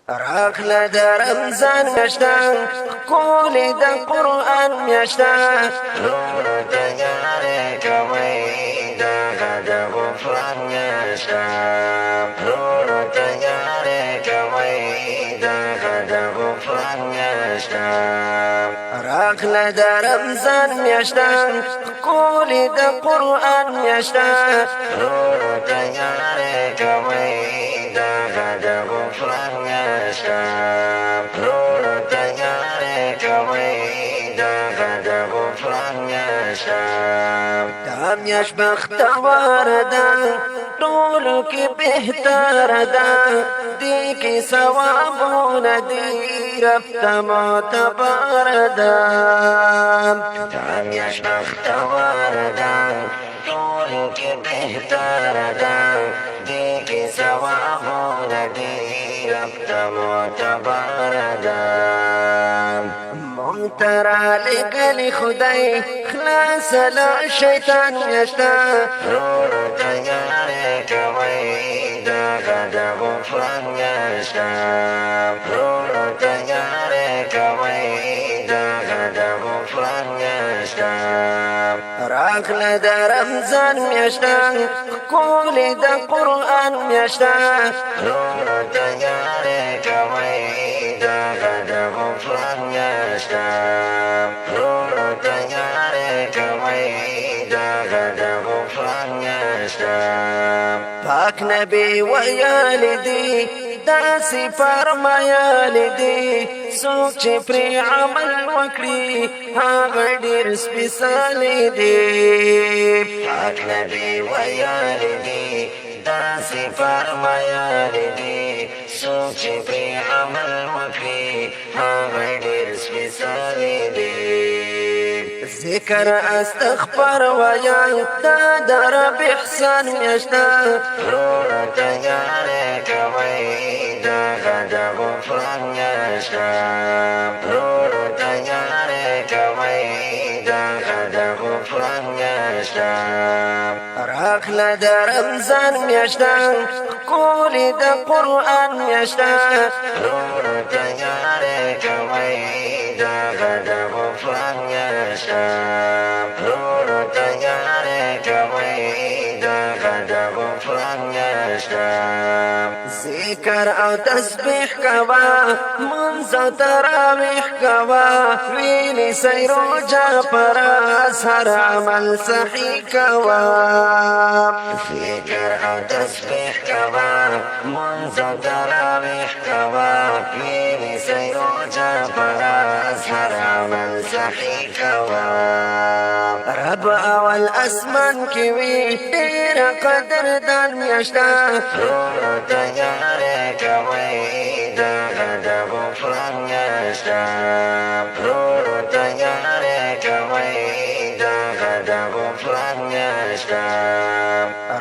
راغله د رمضان میاشته ښکلې د قرآن میاشته وروڼو ته یارې کوئ دغه د غفران میاشته وروڼو ته یارې کوئ دغه د غفران میاشته راغله د رمضان میاشته ښکلې د قرآن میاشته وروڼو ته یارې کوئ دغه د غفران میاشته وروڼو ته یارې کوئ دغه د غفران میاشته دا میاشت بختوره ده ټولو کې بهتره ده دې کې ثوابونه دي رب ته معتبره ده دا میاشت بختوره ده ټولو کې بهتره ده دې کې ثوابونه دي رب ته معتبره ده ممترا لګلی خدای خلاص له شیطان میاشته وروڼو ته یارې کوئ دغه د غفران میاشته وروڼو ته یارې کوئ دغه د غفران میاشته راغله د رمضان میاشته ښکلې د قرآن میاشته وروڼو ته یارې کوئ دغه د غفران میاشته وروڼو ته یارې کوئ دغه د غفران میاشته پاک نبی ویلی دی داسې فرمایلی دی څوک چې پرې عمل وکړي هغه ډېر سپېڅلی دی پاک نبی ویلی دی داسې فرمایلی دی څوک چې پرې عمل وکړي هغه ډېر سپېڅلی دی ذکر استغفر ویا دا د رب احسان میاشته وروڼو ته یارې کوئ دغه د غفران میاشته وروڼو ته یارې کوئ دغه د غفران میاشته راغله د رمضان میاشته ښکلې د قرآن میاشته وروڼو ته یارې کوئ دغه د غفران میاشته وروڼو ته یارې کوئ دغه د غفران میاشته ذکر او تسبیح کوه منځ او تراویح کوه ویلې سئ روژه پر هر عمل صحیح کوه ذکر او تسبیح کوه منځ او تراویح کوه ویلې سئ روژه پر هر عمل صحیح کوه رب اول اسمان کې وي ډېره قدردان میاشته وروڼو ته یارې کوئ دغه د غفران میاشته وروڼو ته یارې کوئ دغه د غفران میاشته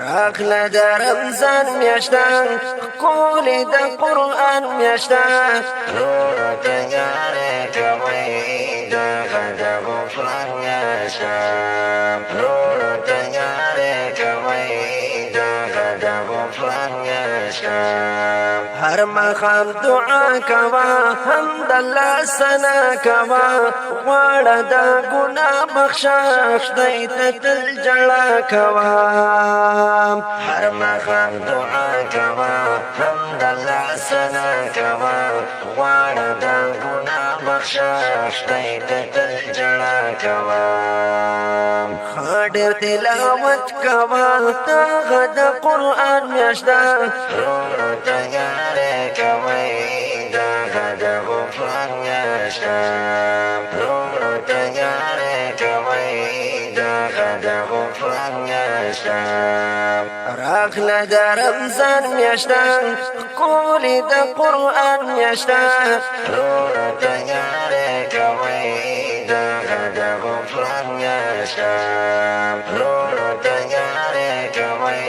راغله د رمضان میاشته ښکلې د قرآن میاشته وروڼو ته یارې کوئ دغه د غفران میاشته وروڼو ته یارې کوئ دغه د غفران میاشته هر مخام دعا کوه حمدالله ثنا کوه غواړه د ګناه بخشش دی ته تل ژړا کوه هر مخام دعا کوه حمدالله ثنا کوه غواړه د ګناه بخشش دی ته تل ژړا کوه ډېر تلاوت کوه دغه د قرآن میاشته وروڼو ته یارې کوئ دغه د غفران میاشته وروڼو ته یارې کوئ دغه د غفران میاشته راغله د رمضان میاشته ښکلې د قرآن میاشته وروڼو ته یارې کوئ دغه د غفران میاشته وروڼو ته یارې کوئ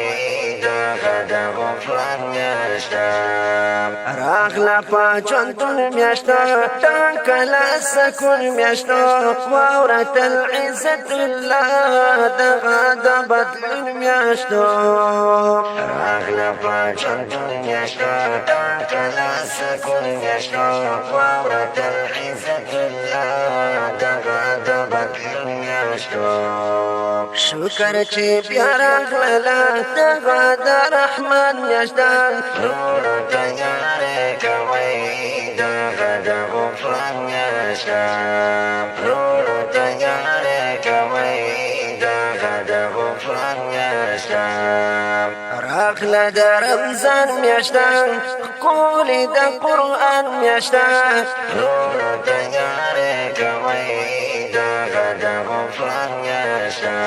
دغه د غفران میاشته راغلا پاچون میاشتا ټاکلا سکون میاشتا واورت العزت الله دغه د بدلون میاشتا راغلا پاچون میاشتا ټاکلا سکون میاشتا واورت العزت الله دغه د بدلون میاشتا شکر چې بیا راغلا دغه د رحمان میاشتا نور تیارې کوي دغه د غفران میاشتا نور تیارې کوي دغه د غفران میاشتا راغله د رمضان میاشتا ښکلې د قرآن میاشتا نور تیارې کوي دغه د غفران میاشتا